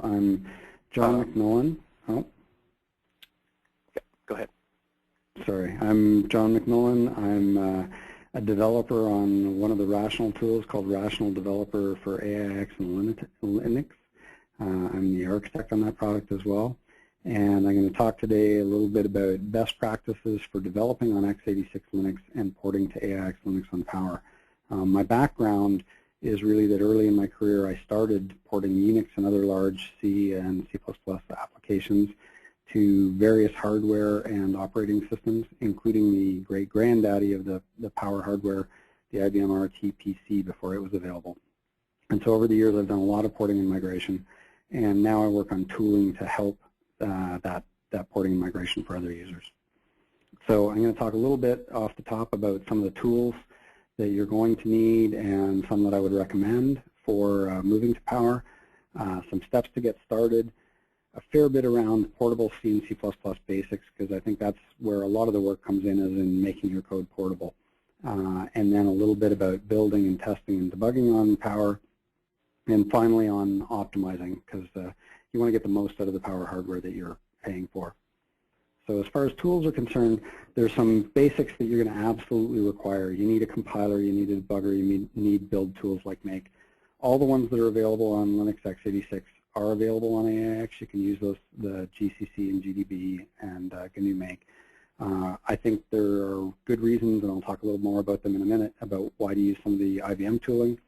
I'm John McMillan. Oh. Yeah, go ahead. Sorry, I'm John McMillan. I'm a developer on one of the Rational tools called Rational Developer for AIX and Linux. I'm the architect on that product as well. And I'm going to talk today a little bit about best practices for developing on x86 Linux and porting to AIX Linux on Power. My background is really that early in my career I started porting Unix and other large C and C++ applications to various hardware and operating systems, including the great granddaddy of the Power hardware, the IBM RT PC, before it was available. And so over the years I've done a lot of porting and migration, and now I work on tooling to help that porting and migration for other users. So I'm going to talk a little bit off the top about some of the tools that you're going to need and some that I would recommend for moving to Power, some steps to get started, a fair bit around portable C and C++ basics, because I think that's where a lot of the work comes in, is in making your code portable, and then a little bit about building and testing and debugging on Power, and finally on optimizing, because you want to get the most out of the Power hardware that you're paying for. So as far as tools are concerned, there's some basics that you're going to absolutely require. You need a compiler, you need a debugger, you need build tools like Make. All the ones that are available on Linux x86 are available on AIX. You can use those, the GCC and GDB and GNU Make. I think there are good reasons, and I'll talk a little more about them in a minute, about why to use some of the IBM tooling.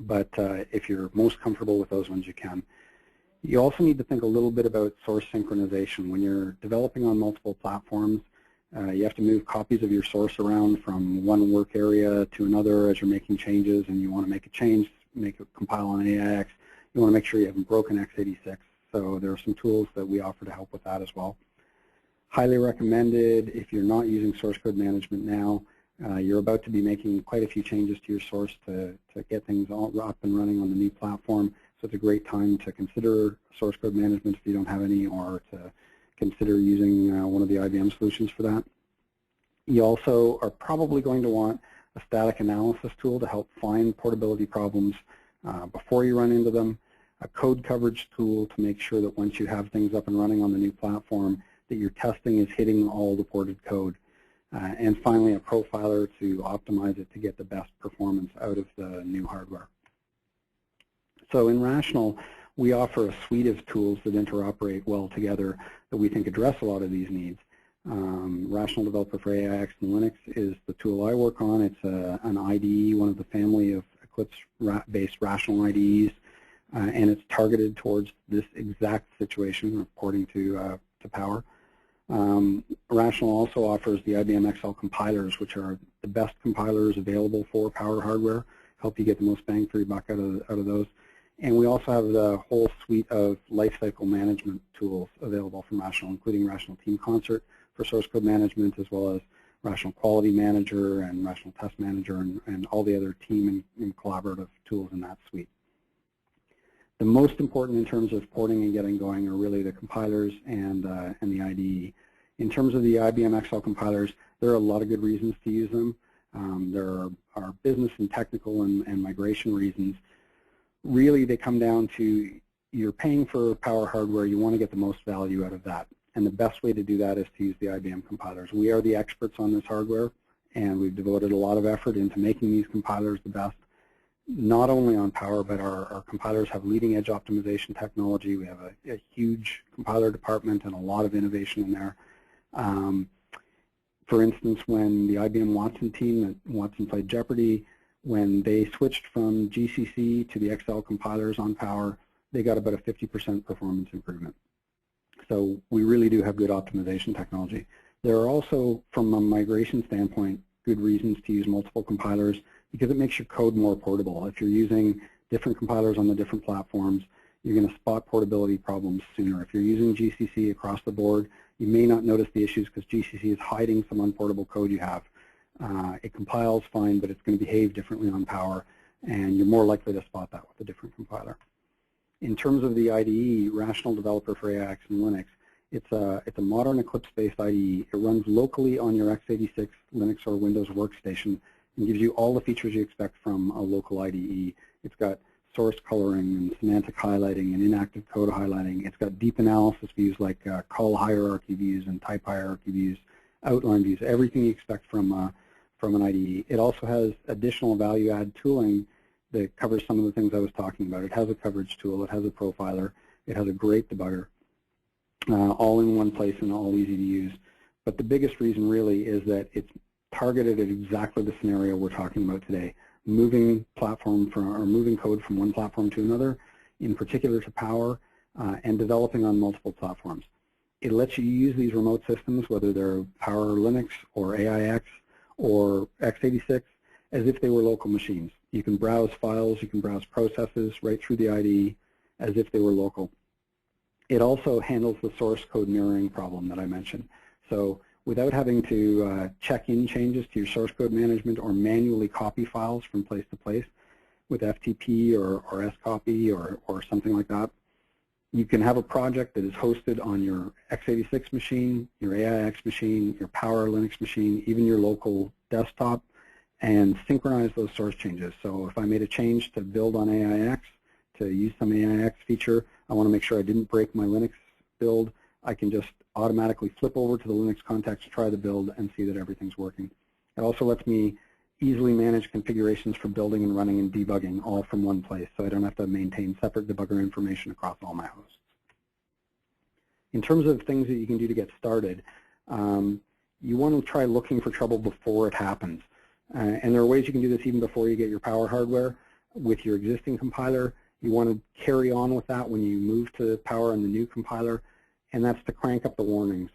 But if you're most comfortable with those ones, you can. You also need to think a little bit about source synchronization. When you're developing on multiple platforms, you have to move copies of your source around from one work area to another as you're making changes, and you want to make a change, make a compile on AIX. You want to make sure you haven't broken x86. So there are some tools that we offer to help with that as well. Highly recommended if you're not using source code management now. You're about to be making quite a few changes to your source to get things all up and running on the new platform. So it's a great time to consider source code management if you don't have any, or to consider using one of the IBM solutions for that. You also are probably going to want a static analysis tool to help find portability problems before you run into them, a code coverage tool to make sure that once you have things up and running on the new platform, that your testing is hitting all the ported code. And finally, a profiler to optimize it to get the best performance out of the new hardware. So in Rational, we offer a suite of tools that interoperate well together that we think address a lot of these needs. Rational Developer for AIX and Linux is the tool I work on. It's an IDE, one of the family of Eclipse-based Rational IDEs, and it's targeted towards this exact situation, reporting to Power. Rational also offers the IBM XL compilers, which are the best compilers available for Power hardware, help you get the most bang for your buck out of those. And we also have the whole suite of lifecycle management tools available from Rational, including Rational Team Concert for source code management, as well as Rational Quality Manager and Rational Test Manager, and all the other team and collaborative tools in that suite. The most important in terms of porting and getting going are really the compilers and the IDE. In terms of the IBM XL compilers, there are a lot of good reasons to use them. There are business and technical and migration reasons. Really, they come down to you're paying for Power hardware, you want to get the most value out of that. And the best way to do that is to use the IBM compilers. We are the experts on this hardware, and we've devoted a lot of effort into making these compilers the best, not only on Power, but our compilers have leading edge optimization technology. We have a huge compiler department and a lot of innovation in there. For instance, when the IBM Watson team at Watson played Jeopardy, when they switched from GCC to the XL compilers on Power, they got about a 50% performance improvement. So we really do have good optimization technology. There are also, from a migration standpoint, good reasons to use multiple compilers because it makes your code more portable. If you're using different compilers on the different platforms, you're going to spot portability problems sooner. If you're using GCC across the board, you may not notice the issues because GCC is hiding some unportable code you have. It compiles fine, but it's going to behave differently on Power, and you're more likely to spot that with a different compiler. In terms of the IDE, Rational Developer for AIX and Linux, it's a modern Eclipse-based IDE. It runs locally on your x86 Linux or Windows workstation and gives you all the features you expect from a local IDE. It's got source coloring and semantic highlighting and inactive code highlighting. It's got deep analysis views like call hierarchy views and type hierarchy views, outline views, everything you expect from an IDE. It also has additional value-add tooling that covers some of the things I was talking about. It has a coverage tool, it has a profiler, it has a great debugger, all in one place and all easy to use. But the biggest reason really is that it's targeted at exactly the scenario we're talking about today, moving moving code from one platform to another, in particular to Power, and developing on multiple platforms. It lets you use these remote systems, whether they're Power Linux or AIX or x86, as if they were local machines. You can browse files, you can browse processes right through the IDE as if they were local. It also handles the source code mirroring problem that I mentioned. So without having to check in changes to your source code management or manually copy files from place to place with FTP or scopy or something like that, you can have a project that is hosted on your x86 machine, your AIX machine, your Power Linux machine, even your local desktop, and synchronize those source changes. So if I made a change to build on AIX, to use some AIX feature, I want to make sure I didn't break my Linux build, I can just automatically flip over to the Linux context, try the build, and see that everything's working. It also lets me easily manage configurations for building and running and debugging all from one place, so I don't have to maintain separate debugger information across all my hosts. In terms of things that you can do to get started, you want to try looking for trouble before it happens. And there are ways you can do this even before you get your Power hardware. With your existing compiler, you want to carry on with that when you move to Power and the new compiler, and that's to crank up the warnings.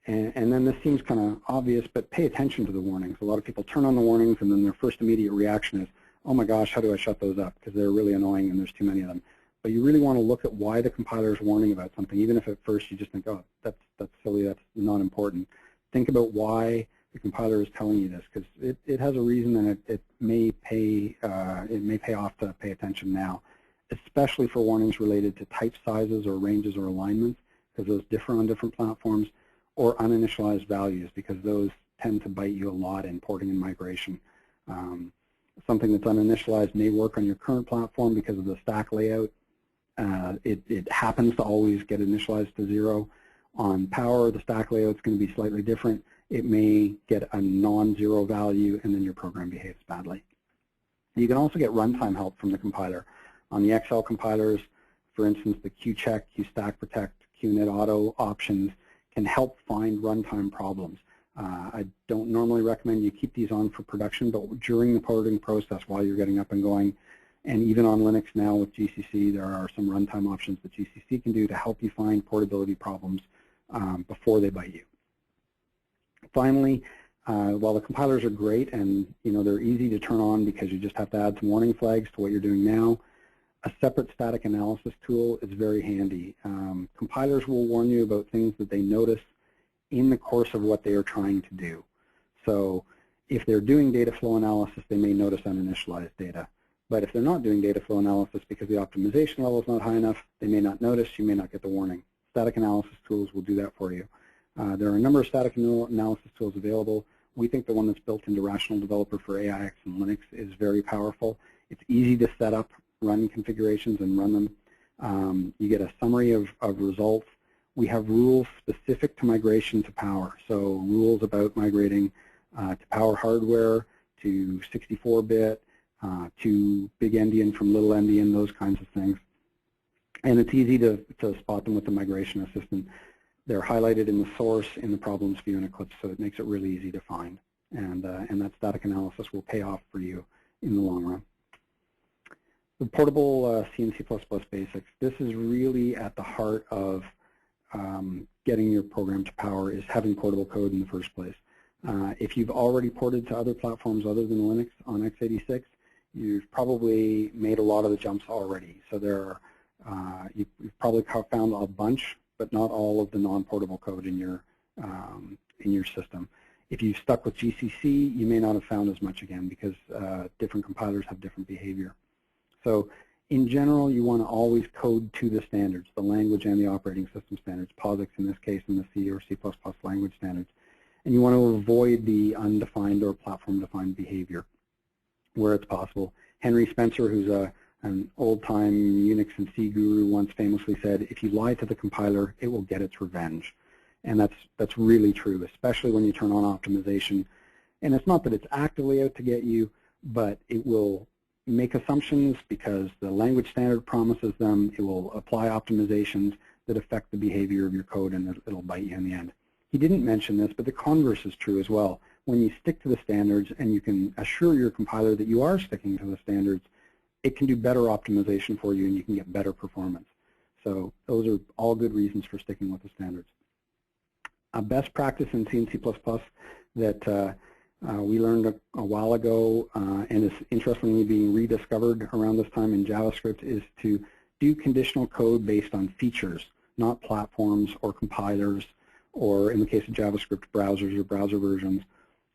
And then this seems kind of obvious, but pay attention to the warnings. A lot of people turn on the warnings, and then their first immediate reaction is, oh my gosh, how do I shut those up? Because they're really annoying and there's too many of them. But you really want to look at why the compiler is warning about something, even if at first you just think, oh, that's silly, that's not important. Think about why the compiler is telling you this, because it has a reason, and it may pay off to pay attention now, especially for warnings related to type sizes or ranges or alignments, because those differ on different platforms, or uninitialized values, because those tend to bite you a lot in porting and migration. Something that's uninitialized may work on your current platform because of the stack layout. It happens to always get initialized to 0. On Power, the stack layout is going to be slightly different. It may get a non-zero value, and then your program behaves badly. You can also get runtime help from the compiler. On the XL compilers, for instance, the QCheck, QStack Protect, QNet Auto options can help find runtime problems. I don't normally recommend you keep these on for production, but during the porting process while you're getting up and going, and even on Linux now with GCC, there are some runtime options that GCC can do to help you find portability problems before they bite you. Finally, while the compilers are great and they're easy to turn on because you just have to add some warning flags to what you're doing now, a separate static analysis tool is very handy. Compilers will warn you about things that they notice in the course of what they are trying to do. So if they're doing data flow analysis, they may notice uninitialized data. But if they're not doing data flow analysis because the optimization level is not high enough, they may not notice, you may not get the warning. Static analysis tools will do that for you. There are a number of static analysis tools available. We think the one that's built into Rational Developer for AIX and Linux is very powerful. It's easy to set up, run configurations, and run them. You get a summary of results. We have rules specific to migration to Power. So rules about migrating to Power hardware, to 64-bit, to big endian from little endian, those kinds of things. And it's easy to spot them with the migration assistant. They're highlighted in the source, in the problems view in Eclipse, so it makes it really easy to find. And that static analysis will pay off for you in the long run. The portable C and C++ basics, this is really at the heart of getting your program to Power, is having portable code in the first place. If you've already ported to other platforms other than Linux on x86, you've probably made a lot of the jumps already. So there are, you've probably found a bunch, but not all of the non-portable code in your system. If you've stuck with GCC, you may not have found as much again because different compilers have different behavior. So in general, you want to always code to the standards, the language and the operating system standards, POSIX in this case, and the C or C++ language standards. And you want to avoid the undefined or platform-defined behavior where it's possible. Henry Spencer, who's a An old-time Unix and C guru once famously said, if you lie to the compiler, it will get its revenge. And that's really true, especially when you turn on optimization. And it's not that it's actively out to get you, but it will make assumptions because the language standard promises them. It will apply optimizations that affect the behavior of your code, and it'll bite you in the end. He didn't mention this, but the converse is true as well. When you stick to the standards and you can assure your compiler that you are sticking to the standards, it can do better optimization for you and you can get better performance. So those are all good reasons for sticking with the standards. A best practice in C and C++ that we learned a while ago and is interestingly being rediscovered around this time in JavaScript is to do conditional code based on features, not platforms or compilers, or in the case of JavaScript, browsers or browser versions.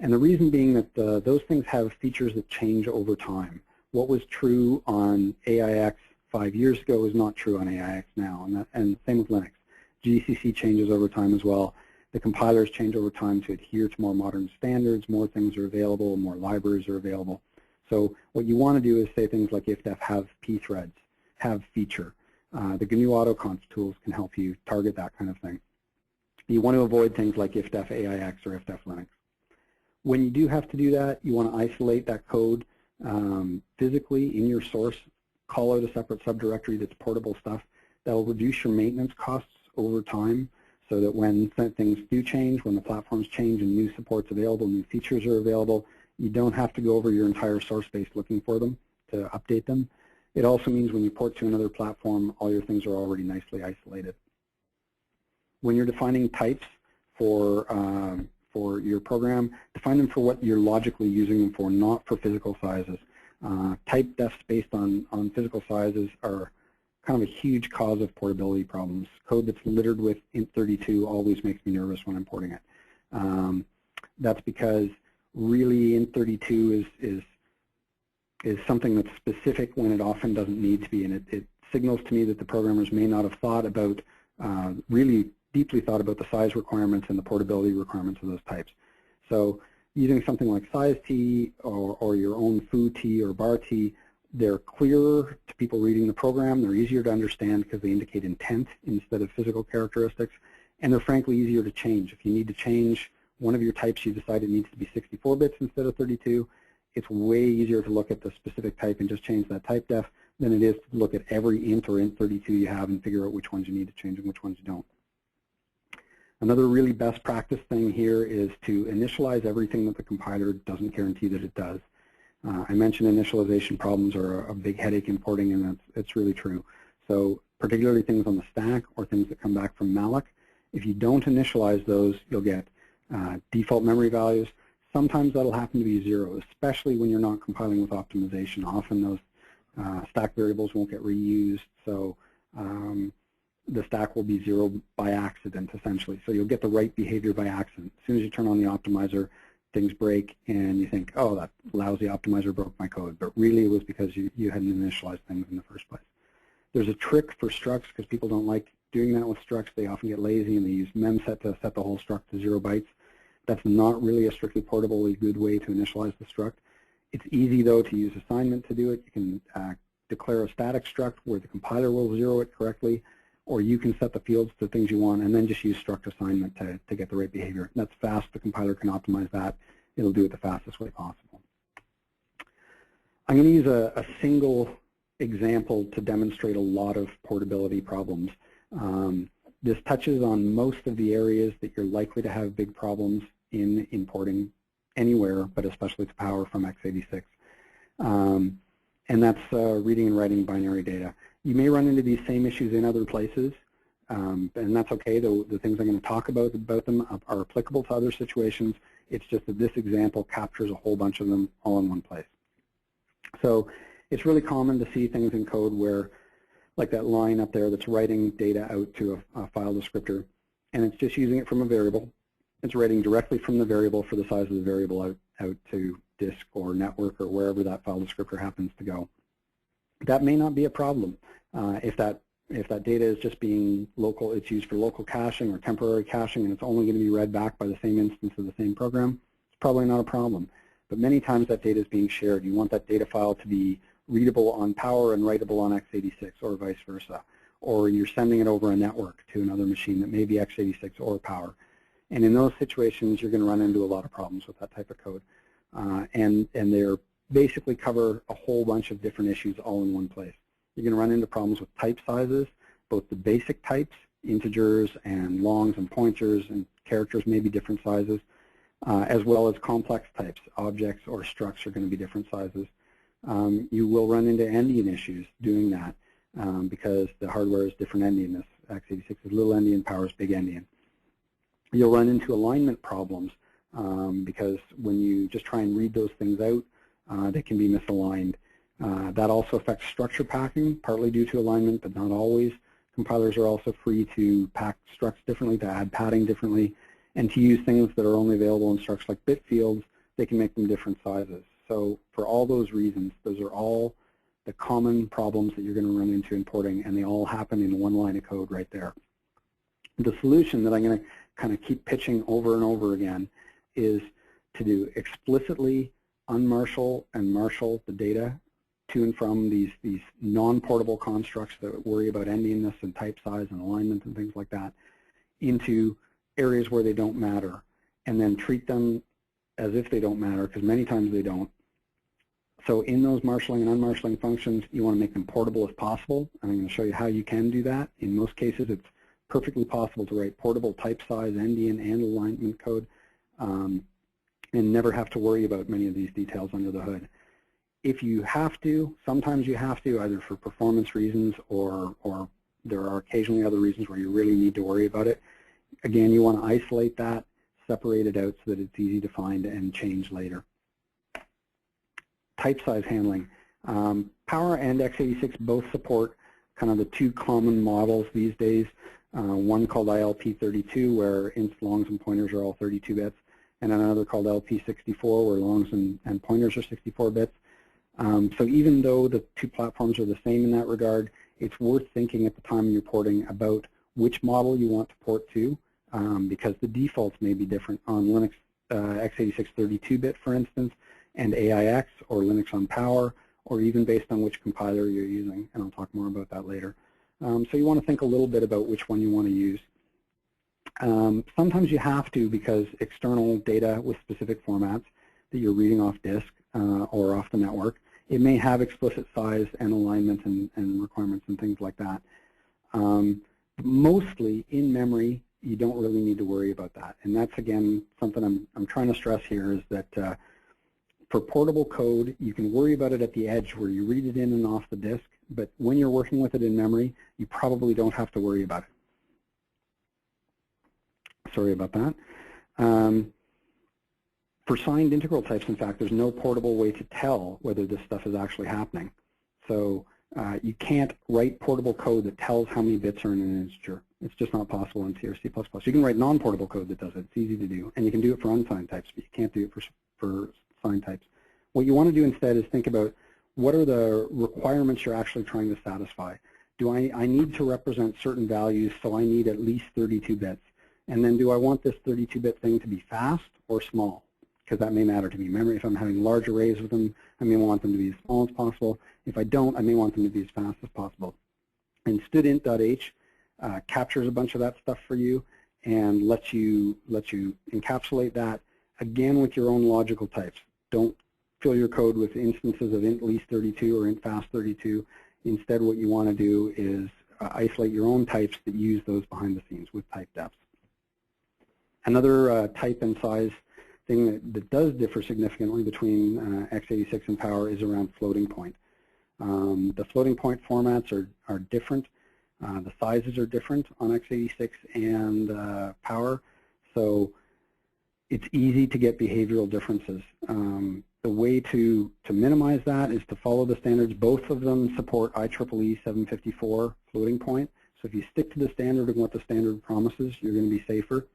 And the reason being that those things have features that change over time. What was true on AIX 5 years ago is not true on AIX now, and same with Linux. GCC changes over time as well. The compilers change over time to adhere to more modern standards. More things are available, more libraries are available. So what you want to do is say things like ifdef have pthreads, have feature. The GNU autoconst tools can help you target that kind of thing. You want to avoid things like ifdef AIX or ifdef Linux. When you do have to do that, you want to isolate that code physically in your source, call out a separate subdirectory that's portable stuff. That will reduce your maintenance costs over time so that when things do change, when the platforms change and new support's available, new features are available, you don't have to go over your entire source base looking for them to update them. It also means when you port to another platform, all your things are already nicely isolated. When you're defining types for your program, define them for what you're logically using them for, not for physical sizes. Type defs based on physical sizes are kind of a huge cause of portability problems. Code that's littered with int32 always makes me nervous when I'm porting it. That's because really int32 is something that's specific when it often doesn't need to be, and it signals to me that the programmers may not have thought about, really deeply thought about the size requirements and the portability requirements of those types. So using something like size t or your own foo t or bar t, they're clearer to people reading the program. They're easier to understand because they indicate intent instead of physical characteristics, and they're frankly easier to change. If you need to change one of your types, you decide it needs to be 64 bits instead of 32, it's way easier to look at the specific type and just change that type def than it is to look at every int or int32 you have and figure out which ones you need to change and which ones you don't. Another really best practice thing here is to initialize everything that the compiler doesn't guarantee that it does. I mentioned initialization problems are a big headache in porting, and it's really true. So particularly things on the stack or things that come back from malloc, if you don't initialize those, you'll get default memory values. Sometimes that'll happen to be 0, especially when you're not compiling with optimization. Often those stack variables won't get reused, so the stack will be 0 by accident, essentially. So you'll get the right behavior by accident. As soon as you turn on the optimizer, things break, and you think, oh, that lousy optimizer broke my code. But really, it was because you hadn't initialized things in the first place. There's a trick for structs, because people don't like doing that with structs. They often get lazy, and they use memset to set the whole struct to 0 bytes. That's not really a strictly portably good way to initialize the struct. It's easy, though, to use assignment to do it. You can declare a static struct where the compiler will 0 it correctly, or you can set the fields to things you want and then just use struct assignment to get the right behavior. That's fast. The compiler can optimize that. It'll do it the fastest way possible. I'm going to use a single example to demonstrate a lot of portability problems. This touches on most of the areas that you're likely to have big problems in importing anywhere, but especially to power from x86. And that's reading and writing binary data. You may run into these same issues in other places, and that's okay. The things I'm going to talk about them are applicable to other situations. It's just that this example captures a whole bunch of them all in one place. So it's really common to see things in code where, like that line up there that's writing data out to a file descriptor, and it's just using it from a variable. It's writing directly from the variable for the size of the variable out to disk or network or wherever that file descriptor happens to go. That may not be a problem. If that data is just being local, it's used for local caching or temporary caching, and it's only going to be read back by the same instance of the same program, it's probably not a problem. But many times that data is being shared. You want that data file to be readable on power and writable on x86 or vice versa. Or you're sending it over a network to another machine that may be x86 or power. And in those situations, you're going to run into a lot of problems with that type of code. And they're basically cover a whole bunch of different issues all in one place. You're going to run into problems with type sizes, both the basic types, integers and longs and pointers and characters may be different sizes, as well as complex types. Objects or structs are going to be different sizes. You will run into endian issues doing that because the hardware is different endian. This x86 is little endian, power is big endian. You'll run into alignment problems because when you just try and read those things out, they can be misaligned. That also affects structure packing, partly due to alignment, but not always. Compilers are also free to pack structs differently, to add padding differently, and to use things that are only available in structs like bit fields. They can make them different sizes. So for all those reasons, those are all the common problems that you're going to run into importing, and they all happen in one line of code right there. The solution that I'm going to kind of keep pitching over and over again is to do explicitly unmarshal and marshal the data to and from these non-portable constructs that worry about endianness and type size and alignment and things like that into areas where they don't matter, and then treat them as if they don't matter, because many times they don't. So in those marshalling and unmarshalling functions, you want to make them portable as possible, and I'm going to show you how you can do that. In most cases, it's perfectly possible to write portable type size, endian, and alignment code, and never have to worry about many of these details under the hood. If you have to, sometimes you have to, either for performance reasons or there are occasionally other reasons where you really need to worry about it. Again, you want to isolate that, separate it out so that it's easy to find and change later. Type size handling. Power and x86 both support kind of the two common models these days. One called ILP32, where ints, longs, and pointers are all 32 bits, and another called LP64, where longs and pointers are 64 bits. So even though the two platforms are the same in that regard, it's worth thinking at the time you're porting about which model you want to port to, because the defaults may be different on Linux x86 32-bit, for instance, and AIX, or Linux on Power, or even based on which compiler you're using, and I'll talk more about that later. So you want to think a little bit about which one you want to use. Sometimes you have to, because external data with specific formats that you're reading off disk or off the network, it may have explicit size and alignment and requirements and things like that. Mostly in memory, you don't really need to worry about that. And that's, again, something I'm trying to stress here, is that for portable code, you can worry about it at the edge where you read it in and off the disk, but when you're working with it in memory, you probably don't have to worry about it. Sorry about that. For signed integral types, in fact, there's no portable way to tell whether this stuff is actually happening. So you can't write portable code that tells how many bits are in an integer. It's just not possible in C or C++. You can write non-portable code that does it. It's easy to do. And you can do it for unsigned types, but you can't do it for signed types. What you want to do instead is think about what are the requirements you're actually trying to satisfy. Do I need to represent certain values, so I need at least 32 bits? And then do I want this 32-bit thing to be fast or small? Because that may matter to me. Memory, if I'm having large arrays with them, I may want them to be as small as possible. If I don't, I may want them to be as fast as possible. And studint.h captures a bunch of that stuff for you and lets you encapsulate that, again, with your own logical types. Don't fill your code with instances of int least 32 or int fast 32. Instead, what you want to do is isolate your own types that use those behind the scenes with type defs. Another type and size thing that does differ significantly between x86 and Power is around floating point. The floating point formats are different. The sizes are different on x86 and Power, so it's easy to get behavioral differences. The way to minimize that is to follow the standards. Both of them support IEEE 754 floating point, so if you stick to the standard and what the standard promises, you're going to be safer.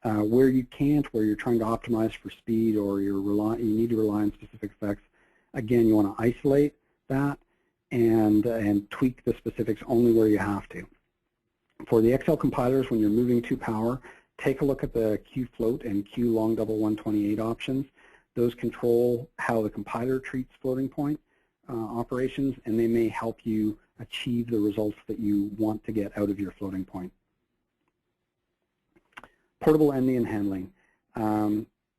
Where you can't, where you're trying to optimize for speed or you need to rely on specific effects, again, you want to isolate that and tweak the specifics only where you have to. For the XL compilers, when you're moving to Power, take a look at the qfloat and qlong double 128 options. Those control how the compiler treats floating point. operations, and they may help you achieve the results that you want to get out of your floating point. Portable endian handling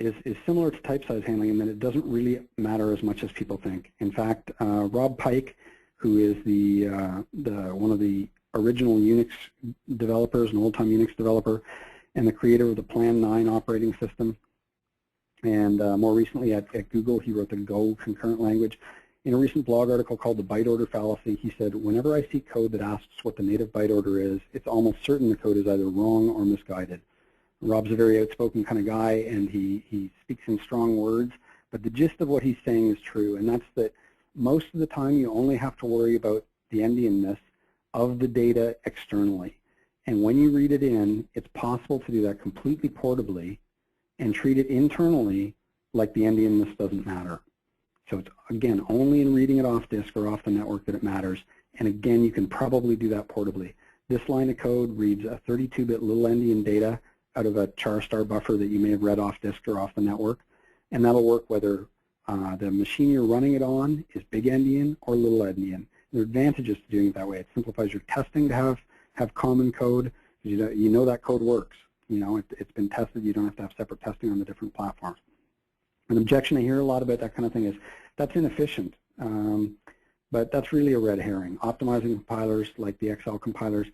is similar to type size handling in that it doesn't really matter as much as people think. In fact, Rob Pike, who is one of the original Unix developers, an old-time Unix developer, and the creator of the Plan 9 operating system, and more recently at Google, he wrote the Go concurrent language. In a recent blog article called The Byte Order Fallacy, he said, whenever I see code that asks what the native byte order is, it's almost certain the code is either wrong or misguided. Rob's a very outspoken kind of guy, and he speaks in strong words, but the gist of what he's saying is true, and that's that most of the time you only have to worry about the endianness of the data externally. And when you read it in, it's possible to do that completely portably and treat it internally like the endianness doesn't matter. So it's, again, only in reading it off disk or off the network that it matters. And again, you can probably do that portably. This line of code reads a 32-bit little endian data out of a char star buffer that you may have read off disk or off the network. And that'll work whether the machine you're running it on is big endian or little endian. There are advantages to doing it that way. It simplifies your testing to have common code. You know that code works. You know, it's been tested. You don't have to have separate testing on the different platforms. An objection I hear a lot about that kind of thing is that's inefficient. But that's really a red herring. Optimizing compilers like the XL compilers,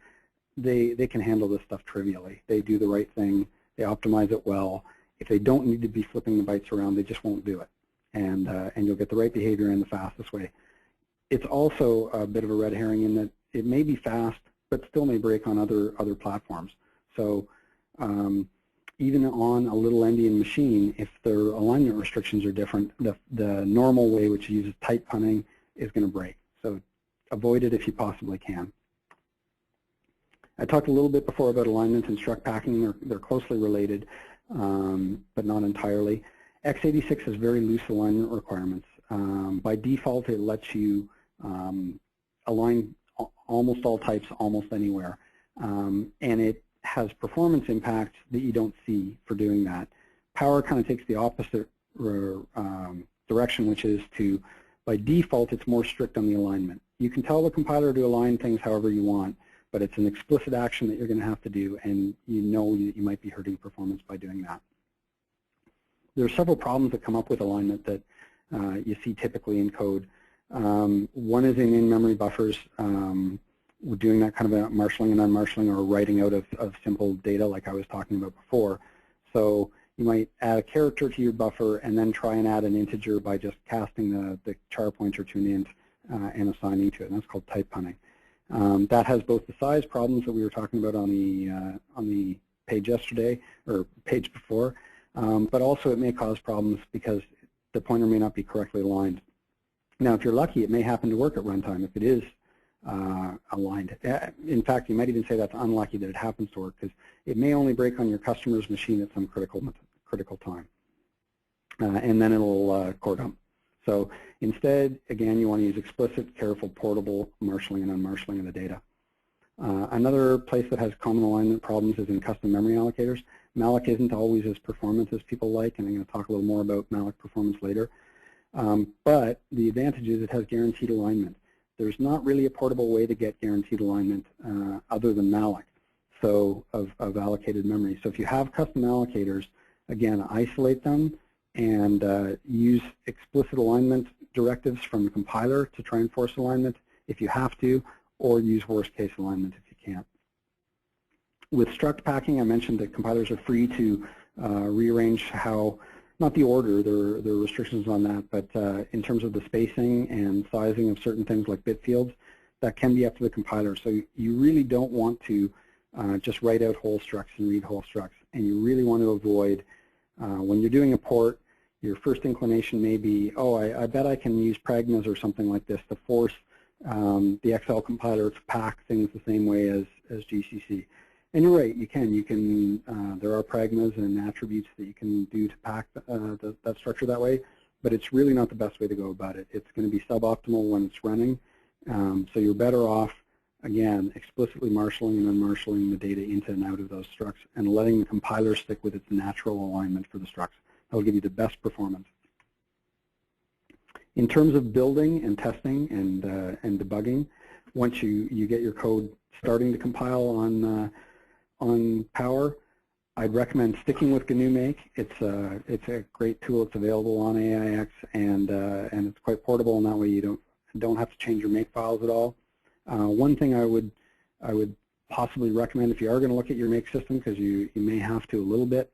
they can handle this stuff trivially. They do the right thing. They optimize it well. If they don't need to be flipping the bytes around, they just won't do it. And you'll get the right behavior in the fastest way. It's also a bit of a red herring in that it may be fast, but still may break on other platforms. So even on a little endian machine, if their alignment restrictions are different, the normal way, which uses type punning, is going to break. So avoid it if you possibly can. I talked a little bit before about alignment and struct packing. They're closely related, but not entirely. x86 has very loose alignment requirements. By default, it lets you align almost all types almost anywhere. And it has performance impacts that you don't see for doing that. Power kind of takes the opposite direction, which is to, by default, it's more strict on the alignment. You can tell the compiler to align things however you want, but it's an explicit action that you're going to have to do, and you know that you might be hurting performance by doing that. There are several problems that come up with alignment that you see typically in code. One is in in-memory buffers. We're doing that kind of a marshalling and unmarshalling or writing out of simple data like I was talking about before. So you might add a character to your buffer and then try and add an integer by just casting the char pointer to an int and assigning to it, and that's called type punning. That has both the size problems that we were talking about on the page yesterday, or page before, but also it may cause problems because the pointer may not be correctly aligned. Now, if you're lucky, it may happen to work at runtime if it is aligned. In fact, you might even say that's unlucky that it happens to work because it may only break on your customer's machine at some critical time, and then it'll core dump. So instead, again, you want to use explicit, careful, portable marshalling and unmarshalling of the data. Another place that has common alignment problems is in custom memory allocators. malloc isn't always as performant as people like, and I'm going to talk a little more about malloc performance later. But the advantage is it has guaranteed alignment. There's not really a portable way to get guaranteed alignment other than malloc, so of allocated memory. So if you have custom allocators, again, isolate them and use explicit alignment directives from the compiler to try and force alignment if you have to, or use worst case alignment if you can't. With struct packing, I mentioned that compilers are free to rearrange how, not the order, there are restrictions on that, but in terms of the spacing and sizing of certain things like bit fields, that can be up to the compiler. So you really don't want to just write out whole structs and read whole structs, and you really want to avoid, when you're doing a port, your first inclination may be, oh, I bet I can use pragmas or something like this to force the XL compiler to pack things the same way as GCC. And you're right, you can. There are pragmas and attributes that you can do to pack that structure that way, but it's really not the best way to go about it. It's going to be suboptimal when it's running, so you're better off, again, explicitly marshalling and unmarshalling the data into and out of those structs and letting the compiler stick with its natural alignment for the structs. That will give you the best performance. In terms of building and testing and debugging, once you get your code starting to compile on Power, I'd recommend sticking with GNU Make. It's a great tool. It's available on AIX, and it's quite portable, and that way you don't have to change your make files at all. One thing I would possibly recommend if you are going to look at your make system, because you may have to a little bit,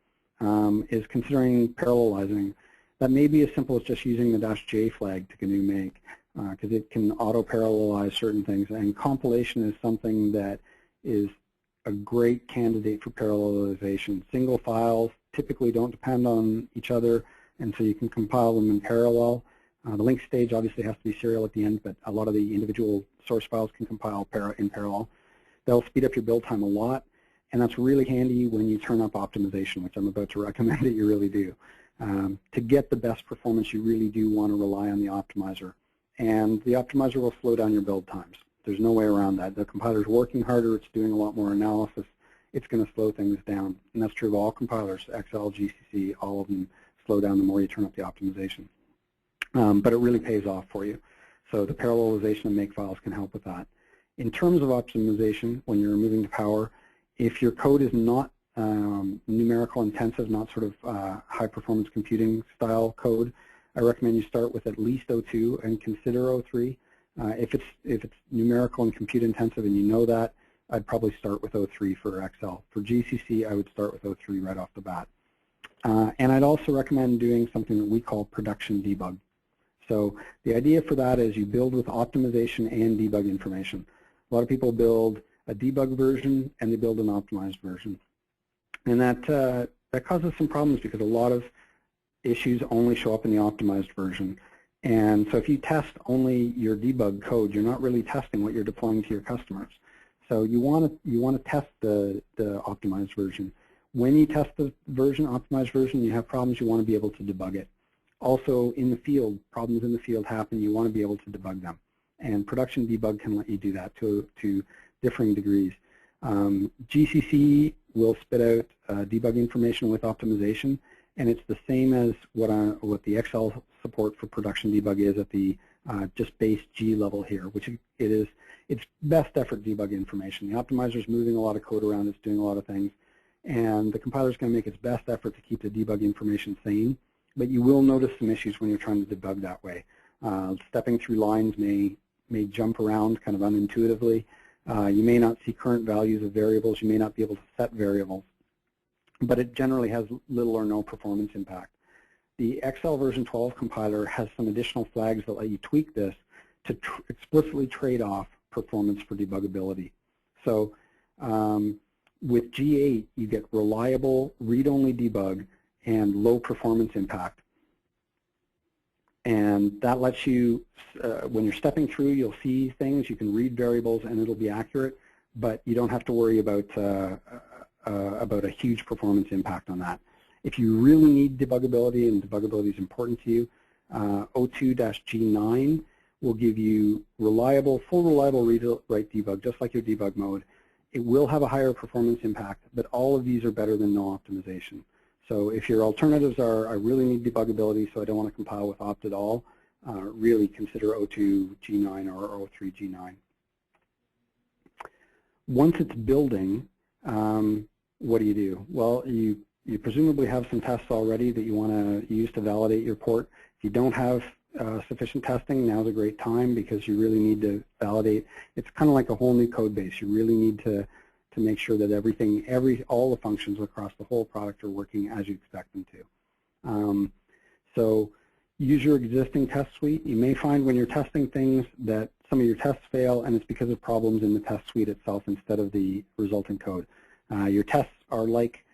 is considering parallelizing. That may be as simple as just using the -J flag to GNU Make, because it can auto-parallelize certain things, and compilation is something that is a great candidate for parallelization. Single files typically don't depend on each other, and so you can compile them in parallel. The link stage obviously has to be serial at the end, but a lot of the individual source files can compile in parallel. That'll speed up your build time a lot, and that's really handy when you turn up optimization, which I'm about to recommend that you really do. To get the best performance, you really do want to rely on the optimizer, and the optimizer will slow down your build times. There's no way around that. The compiler's working harder, it's doing a lot more analysis, it's going to slow things down, and that's true of all compilers, XL, GCC, all of them slow down the more you turn up the optimization. But it really pays off for you. So the parallelization of make files can help with that. In terms of optimization, when you're moving to Power, if your code is not numerical intensive, not sort of high performance computing style code, I recommend you start with at least 02 and consider 03. If it's numerical and compute intensive and you know that, I'd probably start with 03 for XL. For GCC, I would start with 03 right off the bat. And I'd also recommend doing something that we call production debug. So the idea for that is you build with optimization and debug information. A lot of people build a debug version and they build an optimized version. And that causes some problems because a lot of issues only show up in the optimized version. And so if you test only your debug code, you're not really testing what you're deploying to your customers. So you want to test the optimized version. When you test the optimized version, you have problems, you want to be able to debug it. Also in the field, problems in the field happen, you want to be able to debug them. And production debug can let you do that to differing degrees. GCC will spit out debug information with optimization, and it's the same as what the XL support for production debug is at the just base G level here, which it's best effort debug information. The optimizer is moving a lot of code around, it's doing a lot of things, and the compiler is going to make its best effort to keep the debug information sane, but you will notice some issues when you're trying to debug that way. Stepping through lines may jump around kind of unintuitively. You may not see current values of variables. You may not be able to set variables. But it generally has little or no performance impact. The XL version 12 compiler has some additional flags that let you tweak this to explicitly trade off performance for debuggability. So with G8, you get reliable read-only debug and low performance impact. And that lets you, when you're stepping through, you'll see things, you can read variables and it'll be accurate, but you don't have to worry about a huge performance impact on that. If you really need debuggability, and debuggability is important to you, 02-G9 will give you full reliable read-write debug, just like your debug mode. It will have a higher performance impact, but all of these are better than no optimization. So if your alternatives are, I really need debuggability, so I don't want to compile with opt at all, really consider 02-G9 or 03-G9. Once it's building, what do you do? Well, you presumably have some tests already that you want to use to validate your port. If you don't have sufficient testing, now's a great time because you really need to validate. It's kind of like a whole new code base. You really need to make sure that all the functions across the whole product are working as you expect them to. So use your existing test suite. You may find when you're testing things that some of your tests fail, and it's because of problems in the test suite itself instead of the resultant code. Your tests are like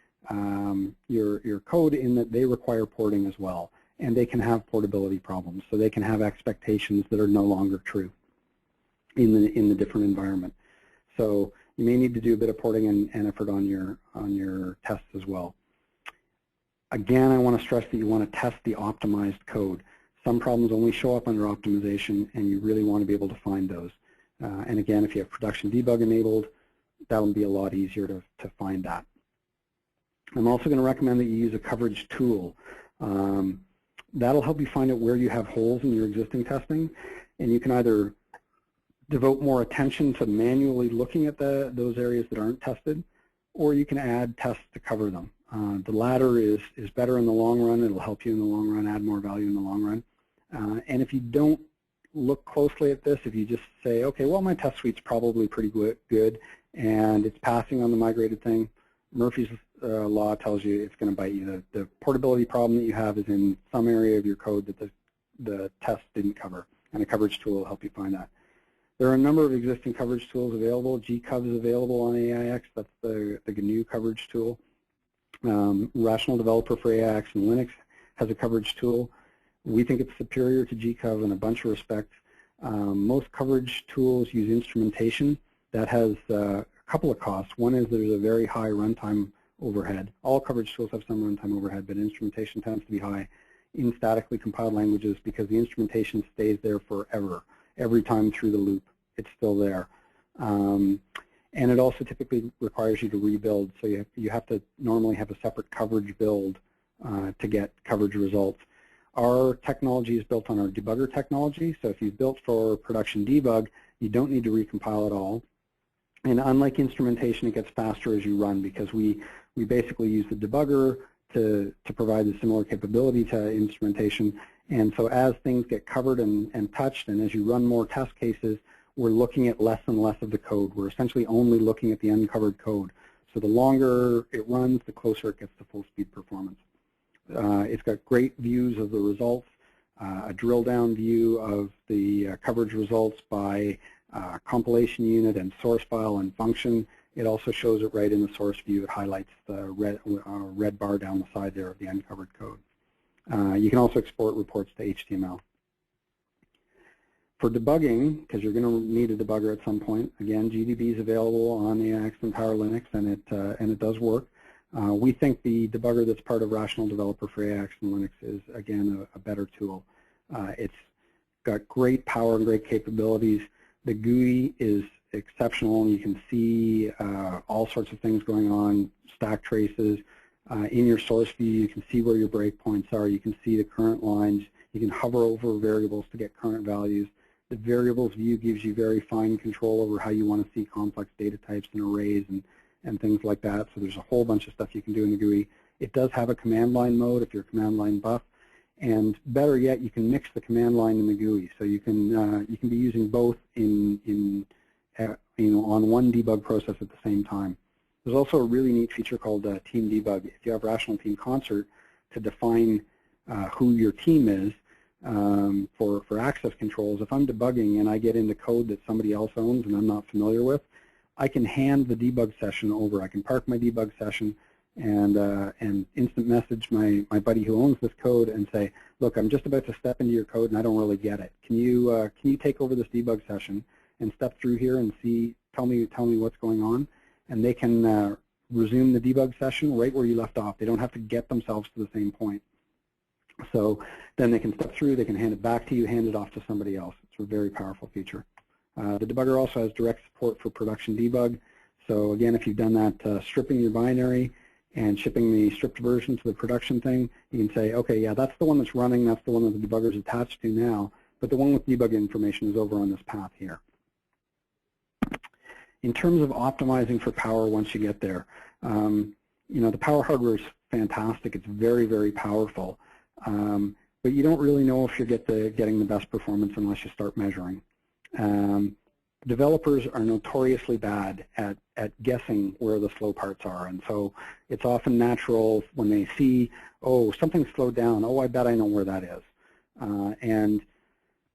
your code in that they require porting as well, and they can have portability problems, so they can have expectations that are no longer true in the different environment. So you may need to do a bit of porting and effort on your tests as well. Again, I want to stress that you want to test the optimized code. Some problems only show up under optimization, and you really want to be able to find those. And again, if you have production debug enabled, that will be a lot easier to find that. I'm also going to recommend that you use a coverage tool. That'll help you find out where you have holes in your existing testing, and you can either devote more attention to manually looking at those areas that aren't tested, or you can add tests to cover them. The latter is better in the long run. It'll help you in the long run, add more value in the long run. And if you don't look closely at this, if you just say, okay, well, my test suite's probably pretty good, and it's passing on the migrated thing, Murphy's law tells you it's going to bite you. The portability problem that you have is in some area of your code that the test didn't cover, and a coverage tool will help you find that. There are a number of existing coverage tools available. GCov is available on AIX. That's the GNU coverage tool. Rational Developer for AIX and Linux has a coverage tool. We think it's superior to GCov in a bunch of respects. Most coverage tools use instrumentation. That has a couple of costs. One is there's a very high runtime overhead. All coverage tools have some runtime overhead, but instrumentation tends to be high in statically compiled languages because the instrumentation stays there forever. Every time through the loop, it's still there. And it also typically requires you to rebuild, so you have to normally have a separate coverage build to get coverage results. Our technology is built on our debugger technology, so if you've built for production debug, you don't need to recompile at all. And unlike instrumentation, it gets faster as you run because we basically use the debugger to provide the similar capability to instrumentation. And so as things get covered and touched, and as you run more test cases, we're looking at less and less of the code. We're essentially only looking at the uncovered code. So the longer it runs, the closer it gets to full speed performance. It's got great views of the results, a drill down view of the coverage results by compilation unit and source file and function. It also shows it right in the source view. It highlights the red bar down the side there of the uncovered code. You can also export reports to HTML. For debugging, because you're going to need a debugger at some point, again, GDB is available on AIX and Power Linux, and it does work. We think the debugger that's part of Rational Developer for AIX and Linux is, again, a better tool. It's got great power and great capabilities. The GUI is exceptional, and you can see all sorts of things going on, stack traces. In your source view, you can see where your breakpoints are. You can see the current lines. You can hover over variables to get current values. The variables view gives you very fine control over how you want to see complex data types and arrays and things like that. So there's a whole bunch of stuff you can do in the GUI. It does have a command line mode if you're command line buff. And better yet, you can mix the command line and the GUI. So you can be using both on one debug process at the same time. There's also a really neat feature called Team Debug. If you have Rational Team Concert to define who your team is for access controls, if I'm debugging and I get into code that somebody else owns and I'm not familiar with, I can hand the debug session over. I can park my debug session and instant message my buddy who owns this code and say, look, I'm just about to step into your code and I don't really get it. Can you take over this debug session and step through here and tell me what's going on? And they can resume the debug session right where you left off. They don't have to get themselves to the same point. So then they can step through, they can hand it back to you, hand it off to somebody else. It's a very powerful feature. The debugger also has direct support for production debug. So again, if you've done that stripping your binary and shipping the stripped version to the production thing, you can say, okay, yeah, that's the one that's running, that's the one that the debugger is attached to now, but the one with debug information is over on this path here. In terms of optimizing for power once you get there, the power hardware is fantastic. It's very, very powerful. But you don't really know if you're getting the best performance unless you start measuring. Developers are notoriously bad at guessing where the slow parts are, and so it's often natural when they see, oh, something's slowed down, oh, I bet I know where that is. And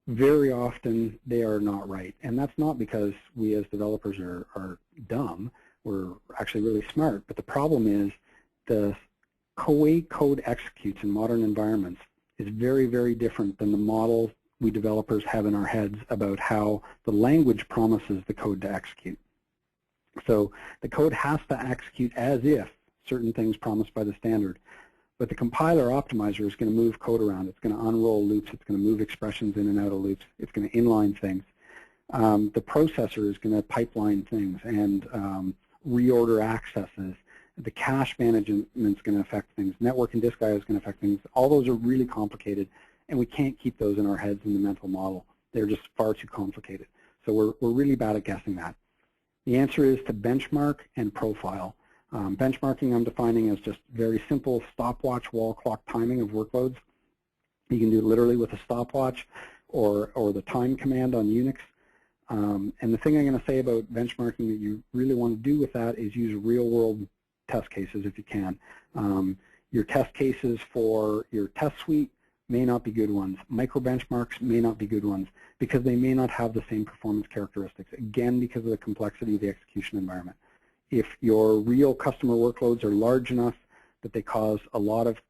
very often they are not right, and that's not because we as developers are dumb. We're actually really smart, but the problem is the way code executes in modern environments is very, very different than the model we developers have in our heads about how the language promises the code to execute. So the code has to execute as if certain things promised by the standard, but the compiler optimizer is going to move code around. It's going to unroll loops. It's going to move expressions in and out of loops. It's going to inline things. The processor is going to pipeline things and reorder accesses The cache management is going to affect things. Network and disk I/O is going to affect things. All those are really complicated, and we can't keep those in our heads in the mental model. They're just far too complicated. So we're really bad at guessing that. The answer is to benchmark and profile. Benchmarking I'm defining as just very simple stopwatch wall clock timing of workloads. You can do it literally with a stopwatch or the time command on Unix. And the thing I'm going to say about benchmarking that you really want to do with that is use real-world test cases if you can. Your test cases for your test suite may not be good ones. Micro benchmarks may not be good ones because they may not have the same performance characteristics, again, because of the complexity of the execution environment. If your real customer workloads are large enough that they cause a lot of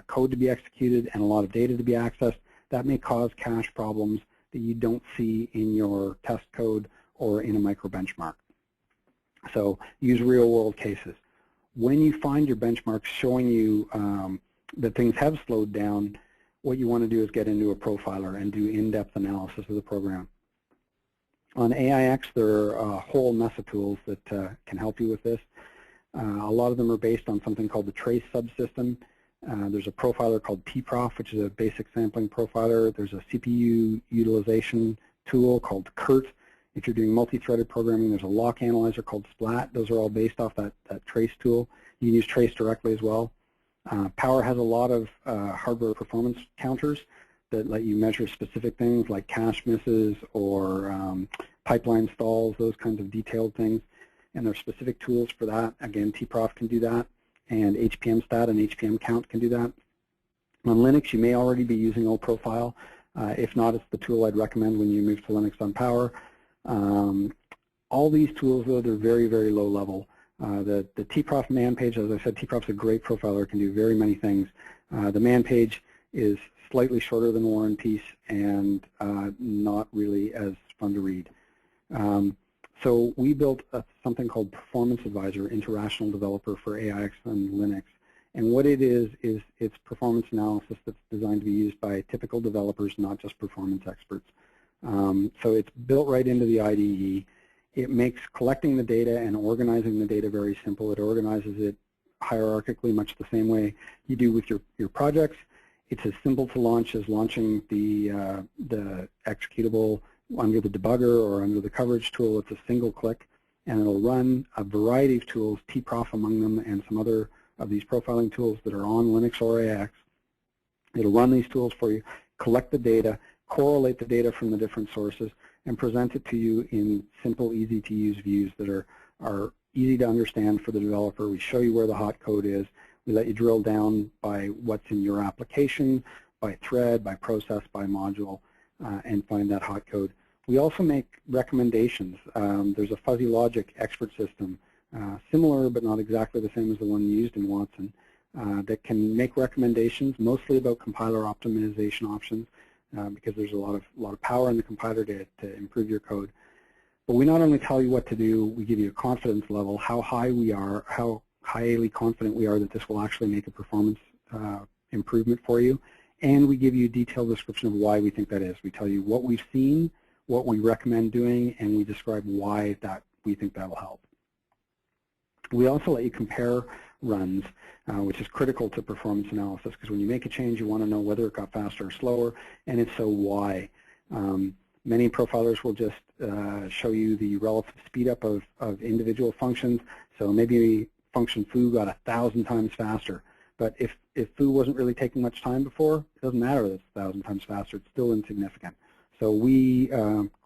code to be executed and a lot of data to be accessed, that may cause cache problems that you don't see in your test code or in a micro benchmark. So use real-world cases. When you find your benchmarks showing you that things have slowed down, what you want to do is get into a profiler and do in-depth analysis of the program. On AIX, there are a whole mess of tools that can help you with this. A lot of them are based on something called the trace subsystem. There's a profiler called tprof, which is a basic sampling profiler. There's a CPU utilization tool called CURT. If you're doing multi-threaded programming, there's a lock analyzer called SPLAT. Those are all based off that trace tool. You can use trace directly as well. Power has a lot of hardware performance counters that let you measure specific things like cache misses or pipeline stalls, those kinds of detailed things. And there are specific tools for that. Again, tprof can do that, and HPMstat and HPMcount can do that. On Linux, you may already be using OProfile. If not, it's the tool I'd recommend when you move to Linux on Power. All these tools, though, they're very, very low level. The tprof man page, as I said, tprof is a great profiler, can do very many things. The man page is slightly shorter than War and Peace and not really as fun to read. So we built something called Performance Advisor into Rational Developer for AIX and Linux. And what it is it's performance analysis that's designed to be used by typical developers, not just performance experts. So it's built right into the IDE. It makes collecting the data and organizing the data very simple. It organizes it hierarchically, much the same way you do with your projects. It's as simple to launch as launching the executable under the debugger or under the coverage tool. It's a single click, and it'll run a variety of tools, tprof among them, and some other of these profiling tools that are on Linux or AIX. It'll run these tools for you, collect the data, correlate the data from the different sources, and present it to you in simple, easy-to-use views that are easy to understand for the developer. We show you where the hot code is. We let you drill down by what's in your application, by thread, by process, by module, and find that hot code. We also make recommendations. There's a fuzzy logic expert system, similar but not exactly the same as the one used in Watson, that can make recommendations, mostly about compiler optimization options, because there's a lot of power in the compiler to improve your code. But we not only tell you what to do, we give you a confidence level, how high we are, how highly confident we are that this will actually make a performance improvement for you, and we give you a detailed description of why we think that is. We tell you what we've seen, what we recommend doing, and we describe why we think that will help. We also let you compare runs, which is critical to performance analysis, because when you make a change, you want to know whether it got faster or slower, and if so, why. Many profilers will just show you the relative speed up of individual functions. So maybe function foo got 1,000 times faster, but if foo wasn't really taking much time before, it doesn't matter that it's 1,000 times faster, it's still insignificant. So we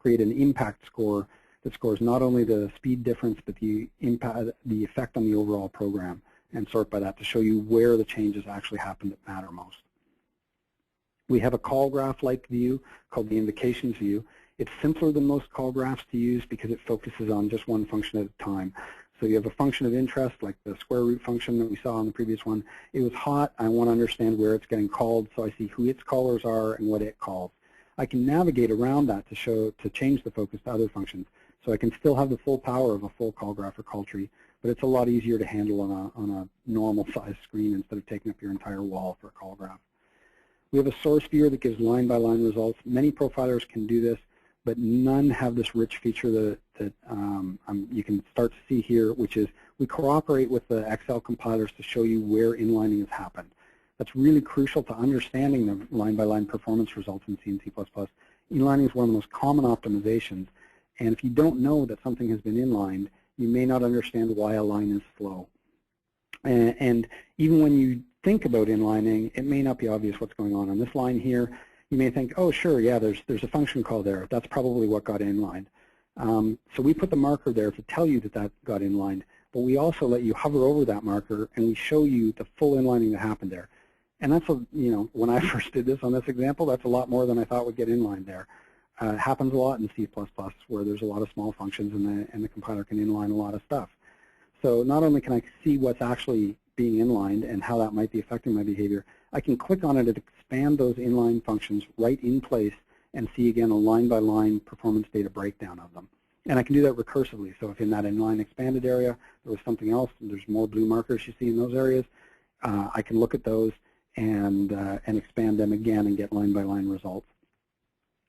create an impact score that scores not only the speed difference, but the effect on the overall program, and sort by that to show you where the changes actually happen that matter most. We have a call graph-like view called the invocations view. It's simpler than most call graphs to use because it focuses on just one function at a time. So you have a function of interest, like the square root function that we saw on the previous one. It was hot. I want to understand where it's getting called, so I see who its callers are and what it calls. I can navigate around that to change the focus to other functions. So I can still have the full power of a full call graph or call tree, but it's a lot easier to handle on a normal size screen instead of taking up your entire wall for a call graph. We have a source viewer that gives line-by-line results. Many profilers can do this, but none have this rich feature that you can start to see here, which is we cooperate with the Excel compilers to show you where inlining has happened. That's really crucial to understanding the line-by-line performance results in C and C++. Inlining is one of the most common optimizations, and if you don't know that something has been inlined, you may not understand why a line is slow. And even when you think about inlining, it may not be obvious what's going on. On this line here, you may think, oh, sure, yeah, there's a function call there. That's probably what got inlined. So we put the marker there to tell you that that got inlined, but we also let you hover over that marker, and we show you the full inlining that happened there. And that's, when I first did this on this example, that's a lot more than I thought would get inlined there. It happens a lot in C++ where there's a lot of small functions and the compiler can inline a lot of stuff. So not only can I see what's actually being inlined and how that might be affecting my behavior, I can click on it and expand those inline functions right in place and see again a line-by-line performance data breakdown of them. And I can do that recursively. So if in that inline expanded area there was something else, and there's more blue markers you see in those areas, I can look at those and expand them again and get line-by-line results.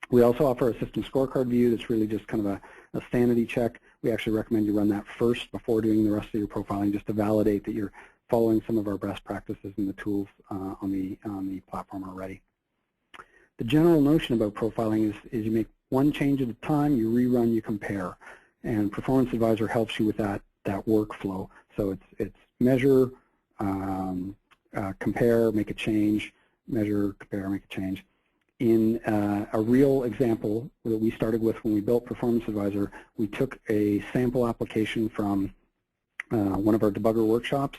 We also offer a system scorecard view that's really just kind of a sanity check. We actually recommend you run that first before doing the rest of your profiling, just to validate that you're following some of our best practices and the tools on the platform already. The general notion about profiling is you make one change at a time, you rerun, you compare. And Performance Advisor helps you with that workflow. So it's measure, compare, make a change, measure, compare, make a change. In a real example that we started with when we built Performance Advisor, we took a sample application from one of our debugger workshops,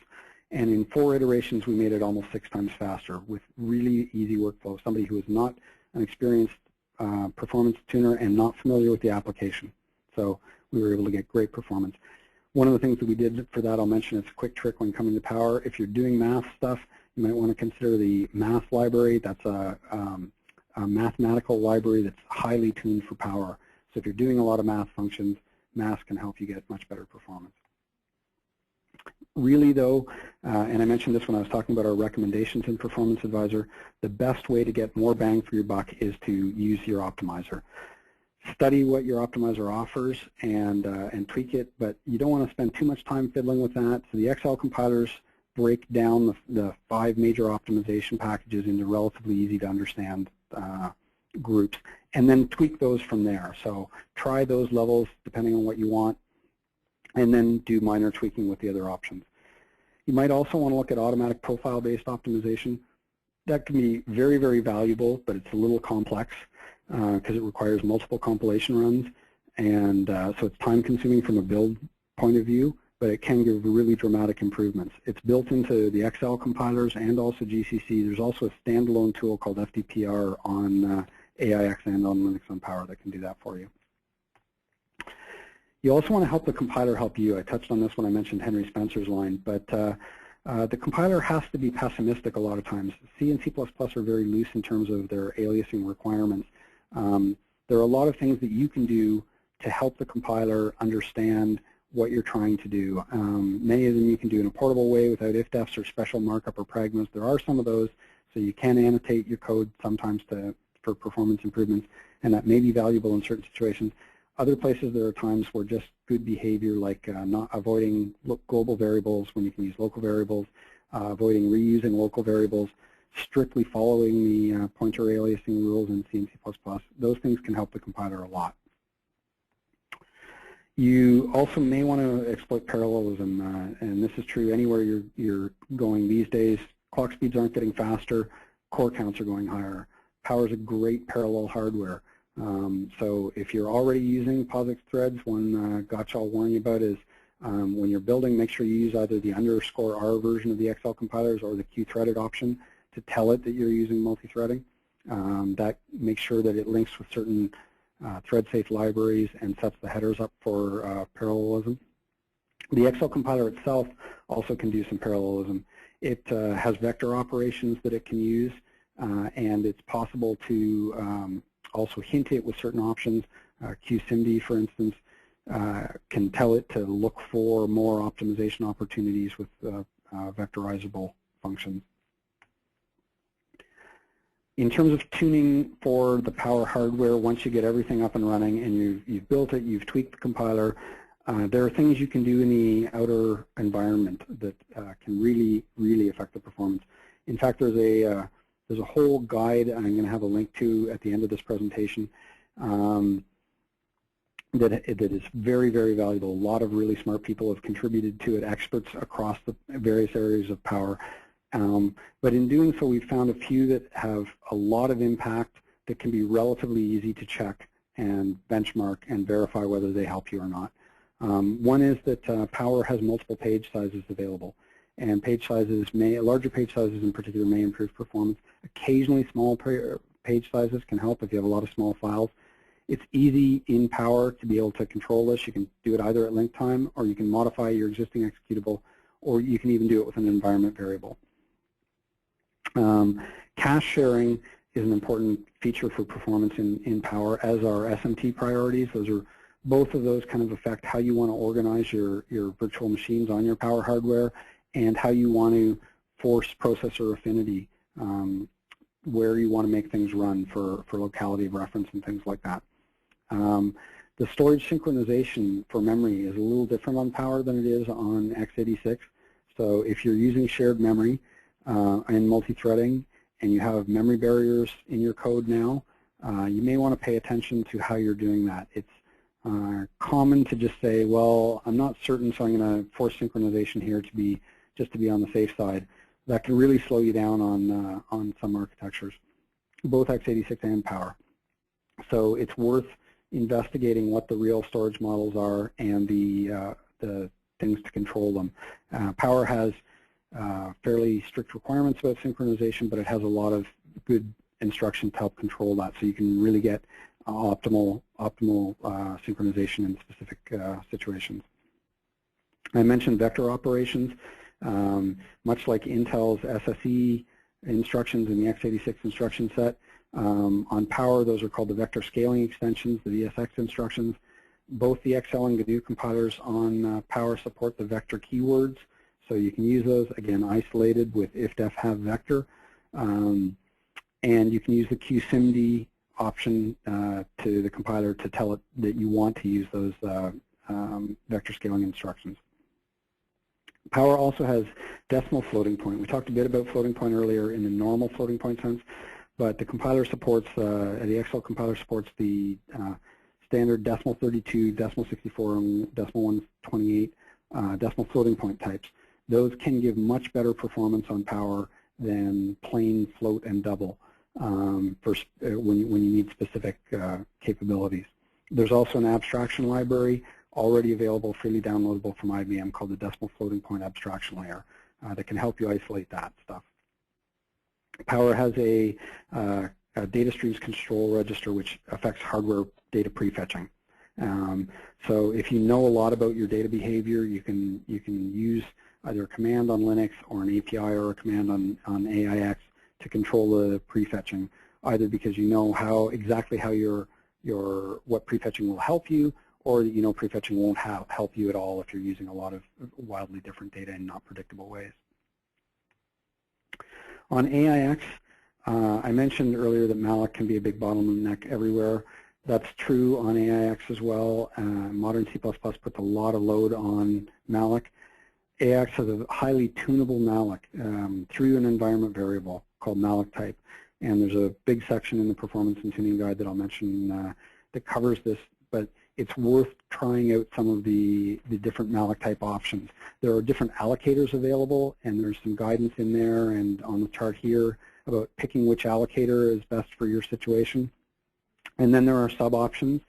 and in 4 iterations we made it almost 6 times faster with really easy workflow. Somebody who is not an experienced performance tuner and not familiar with the application. So we were able to get great performance. One of the things that we did for that, I'll mention, it's a quick trick when coming to power. If you're doing math stuff, you might want to consider the math library. That's a mathematical library that's highly tuned for power. So if you're doing a lot of math functions, math can help you get much better performance. Really though, and I mentioned this when I was talking about our recommendations in Performance Advisor, the best way to get more bang for your buck is to use your optimizer. Study what your optimizer offers and tweak it, but you don't want to spend too much time fiddling with that. So the Excel compilers break down the 5 major optimization packages into relatively easy to understand groups, and then tweak those from there. So try those levels depending on what you want, and then do minor tweaking with the other options. You might also want to look at automatic profile-based optimization. That can be very, very valuable, but it's a little complex because it requires multiple compilation runs, and so it's time-consuming from a build point of view, but it can give really dramatic improvements. It's built into the Excel compilers and also GCC. There's also a standalone tool called FDPR on AIX and on Linux on Power that can do that for you. You also want to help the compiler help you. I touched on this when I mentioned Henry Spencer's line, but the compiler has to be pessimistic a lot of times. C and C++ are very loose in terms of their aliasing requirements. There are a lot of things that you can do to help the compiler understand what you're trying to do. Many of them you can do in a portable way without ifdefs or special markup or pragmas. There are some of those, so you can annotate your code sometimes for performance improvements, and that may be valuable in certain situations. Other places there are times where just good behavior, like not avoiding global variables when you can use local variables, avoiding reusing local variables, strictly following the pointer aliasing rules in C and C++, those things can help the compiler a lot. You also may want to exploit parallelism, and this is true anywhere you're going these days. Clock speeds aren't getting faster, core counts are going higher. Power is a great parallel hardware. So if you're already using POSIX threads, one gotcha I'll warn you about is when you're building, make sure you use either the _R version of the Excel compilers or the Q-threaded option to tell it that you're using multi-threading. That makes sure that it links with certain thread-safe libraries and sets the headers up for parallelism. The Excel compiler itself also can do some parallelism. It has vector operations that it can use, and it's possible to also hint it with certain options. QSIMD, for instance, can tell it to look for more optimization opportunities with vectorizable functions. In terms of tuning for the Power hardware, once you get everything up and running and you've built it, you've tweaked the compiler, there are things you can do in the outer environment that can really, really affect the performance. In fact, there's a whole guide I'm going to have a link to at the end of this presentation that is very, very valuable. A lot of really smart people have contributed to it, experts across the various areas of Power. But in doing so, we've found a few that have a lot of impact that can be relatively easy to check and benchmark and verify whether they help you or not. One is that Power has multiple page sizes available, and larger page sizes in particular may improve performance. Occasionally, small page sizes can help if you have a lot of small files. It's easy in Power to be able to control this. You can do it either at link time, or you can modify your existing executable, or you can even do it with an environment variable. Cache sharing is an important feature for performance in Power, as are SMT priorities. Both of those kind of affect how you want to organize your virtual machines on your Power hardware and how you want to force processor affinity, where you want to make things run for locality of reference and things like that. The storage synchronization for memory is a little different on Power than it is on x86. So if you're using shared memory and multi-threading and you have memory barriers in your code now, you may want to pay attention to how you're doing that. It's common to just say, well, I'm not certain, so I'm going to force synchronization here just to be on the safe side. That can really slow you down on some architectures, both x86 and Power. So it's worth investigating what the real storage models are and the things to control them. Power has fairly strict requirements about synchronization, but it has a lot of good instructions to help control that, so you can really get optimal synchronization in specific situations. I mentioned vector operations. Much like Intel's SSE instructions in the x86 instruction set, on Power, those are called the vector scaling extensions, the VSX instructions. Both the XL and GNU compilers on Power support the vector keywords, so you can use those, again, isolated with if-def-have-vector. And you can use the QSIMD option to the compiler to tell it that you want to use those vector scaling instructions. Power also has decimal floating point. We talked a bit about floating point earlier in the normal floating point sense, but the compiler supports, the XL compiler supports the standard decimal 32, decimal 64, and decimal 128 decimal floating point types. Those can give much better performance on Power than plain float and double when you need specific capabilities. There's also an abstraction library already available, freely downloadable from IBM, called the Decimal Floating Point Abstraction Layer that can help you isolate that stuff. Power has a data streams control register which affects hardware data prefetching. So if you know a lot about your data behavior, you can use either a command on Linux or an API or a command on AIX to control the prefetching, either because you know exactly how what prefetching will help you, or you know prefetching won't help you at all if you're using a lot of wildly different data in not predictable ways. On AIX, I mentioned earlier that malloc can be a big bottleneck everywhere. That's true on AIX as well. Modern C++ puts a lot of load on malloc. AIX has a highly tunable malloc through an environment variable called malloc type, and there's a big section in the performance and tuning guide that I'll mention that covers this, but it's worth trying out some of the different malloc type options. There are different allocators available, and there's some guidance in there and on the chart here about picking which allocator is best for your situation. And then there are sub-options,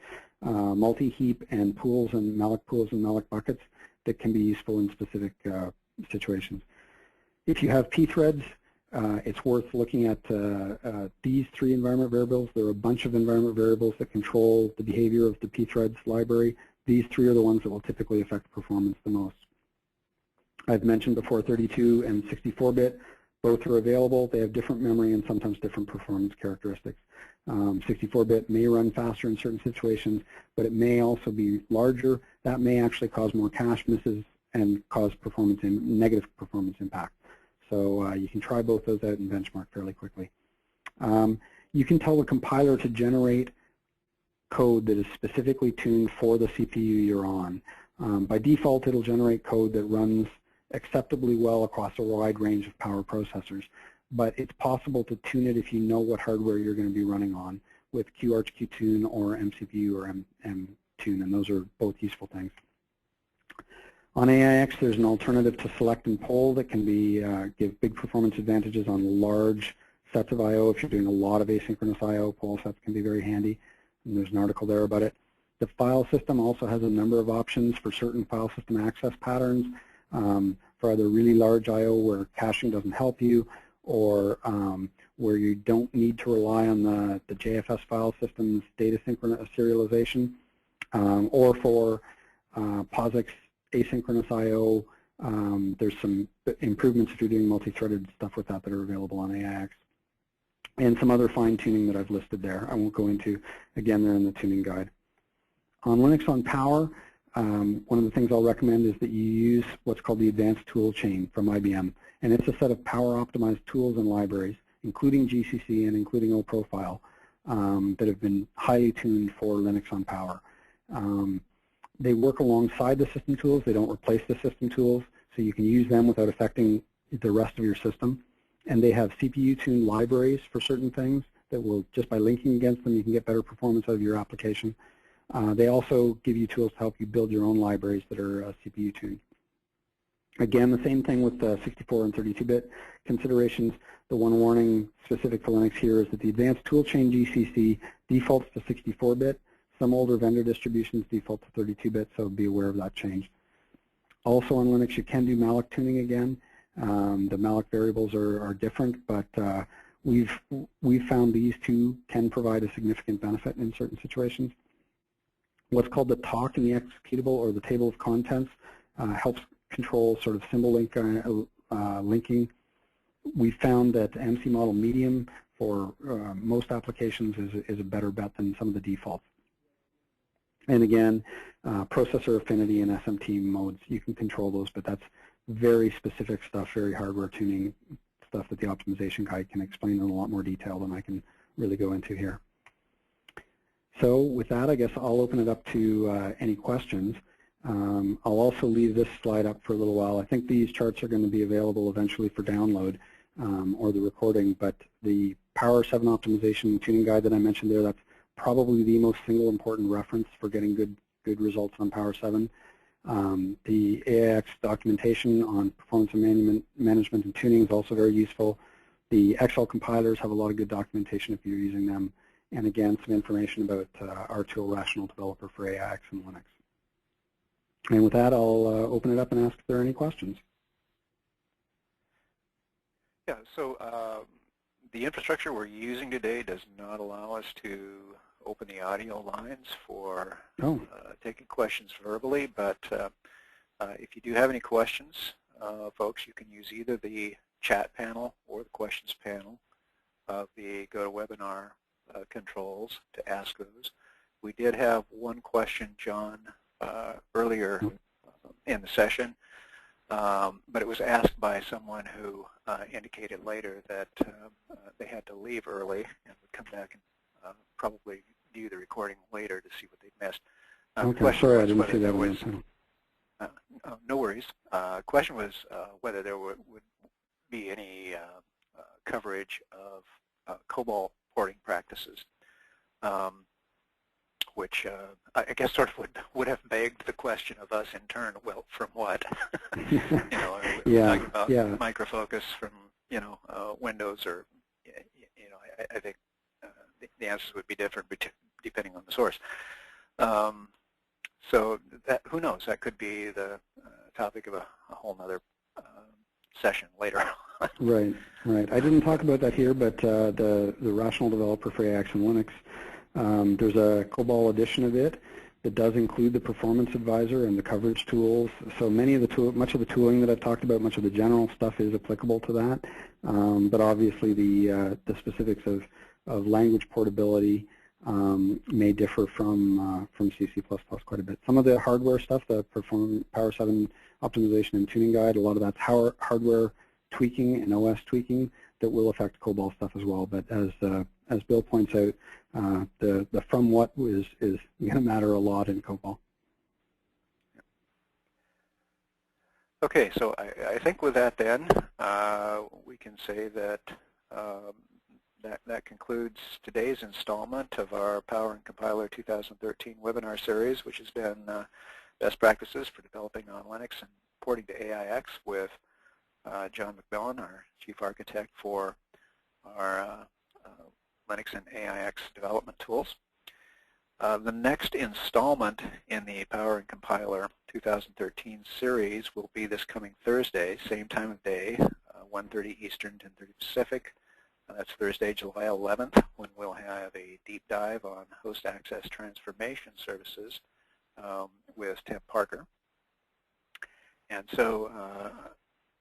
multi-heap and pools and malloc buckets that can be useful in specific situations. If you have pthreads, it's worth looking at these three environment variables. There are a bunch of environment variables that control the behavior of the pthreads library. These three are the ones that will typically affect performance the most. I've mentioned before 32 and 64-bit. Both are available. They have different memory and sometimes different performance characteristics. 64-bit may run faster in certain situations, but it may also be larger. That may actually cause more cache misses and cause negative performance impact. So you can try both those out and benchmark fairly quickly. You can tell the compiler to generate code that is specifically tuned for the CPU you're on. By default, it'll generate code that runs acceptably well across a wide range of power processors, but it's possible to tune it if you know what hardware you're going to be running on with QArch QTune or MCPU or MTune, and those are both useful things. On AIX, there's an alternative to select and poll that can be give big performance advantages on large sets of I/O. If you're doing a lot of asynchronous I/O, poll sets can be very handy, and there's an article there about it. The file system also has a number of options for certain file system access patterns for either really large I/O where caching doesn't help you, or where you don't need to rely on the JFS file system's data serialization, or for POSIX asynchronous I/O. There's some improvements if you're doing multi-threaded stuff with that are available on AIX. And some other fine-tuning that I've listed there. I won't go into. Again, they're in the tuning guide. On Linux on Power, one of the things I'll recommend is that you use what's called the Advanced Tool Chain from IBM. And it's a set of power-optimized tools and libraries, including GCC and including OProfile, that have been highly tuned for Linux on Power. They work alongside the system tools. They don't replace the system tools, so you can use them without affecting the rest of your system. And they have CPU-tuned libraries for certain things that will, just by linking against them, you can get better performance out of your application. They also give you tools to help you build your own libraries that are CPU-tuned. Again, the same thing with the 64 and 32-bit considerations. The one warning specific to Linux here is that the Advanced Toolchain GCC defaults to 64-bit. Some older vendor distributions default to 32-bit, so be aware of that change. Also on Linux, you can do malloc tuning again. The malloc variables are different, but we've found these two can provide a significant benefit in certain situations. What's called the talk in the executable, or the table of contents, helps control sort of symbol linking. We found that MC model medium for most applications is a better bet than some of the defaults. And again, processor affinity and SMT modes, you can control those, but that's very specific stuff, very hardware tuning stuff that the optimization guide can explain in a lot more detail than I can really go into here. So with that, I guess I'll open it up to any questions. I'll also leave this slide up for a little while. I think these charts are going to be available eventually for download, or the recording, but the Power 7 optimization tuning guide that I mentioned there, that's probably the most single important reference for getting good results on Power 7. The AIX documentation on performance and management and tuning is also very useful. The XL compilers have a lot of good documentation if you're using them. And again, some information about our tool, Rational Developer for AIX and Linux. And with that, I'll open it up and ask if there are any questions. Yeah, so the infrastructure we're using today does not allow us to open the audio lines for taking questions verbally, but if you do have any questions, folks, you can use either the chat panel or the questions panel of the GoToWebinar controls to ask those. We did have one question, John, earlier in the session, but it was asked by someone who indicated later that they had to leave early and would come back and probably view the recording later to see what they missed. Okay, sorry, I didn't see that one. No worries. Question was whether there would be any coverage of COBOL porting practices, which I guess sort of would have begged the question of us in turn. Well, from what? You know, talking about Micro Focus from Windows, or I think the answers would be different depending on the source. So that, who knows? That could be the topic of a whole other session later on. Right, right. I didn't talk about that here, but the Rational Developer for AIX and Linux, there's a COBOL edition of it that does include the Performance Advisor and the coverage tools. So much of the tooling that I've talked about, much of the general stuff is applicable to that. But obviously the specifics of language portability may differ from C++ quite a bit. Some of the hardware stuff, the Power 7 optimization and tuning guide, a lot of that's hardware tweaking and OS tweaking that will affect COBOL stuff as well. But as Bill points out, the from what is going to matter a lot in COBOL. Okay, so I think with that then, we can say that that concludes today's installment of our Power and Compiler 2013 webinar series, which has been Best Practices for Developing on Linux and Porting to AIX with John McMillan, our Chief Architect for our Linux and AIX development tools. The next installment in the Power and Compiler 2013 series will be this coming Thursday, same time of day, 1:30 Eastern, 10:30 Pacific. That's Thursday, July 11th, when we'll have a deep dive on host access transformation services with Tim Parker. And so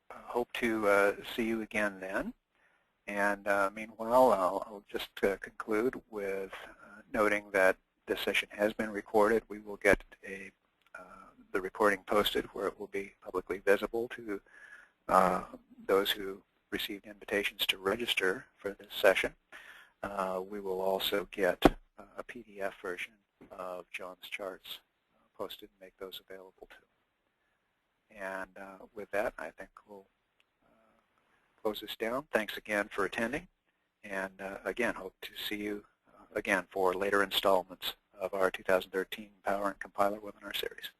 hope to see you again then. And meanwhile, I'll just conclude with noting that this session has been recorded. We will get the recording posted where it will be publicly visible to those who received invitations to register for this session. We will also get a PDF version of John's charts posted and make those available too. And with that, I think we'll close this down. Thanks again for attending, and again, hope to see you again for later installments of our 2013 Power and Compiler webinar series.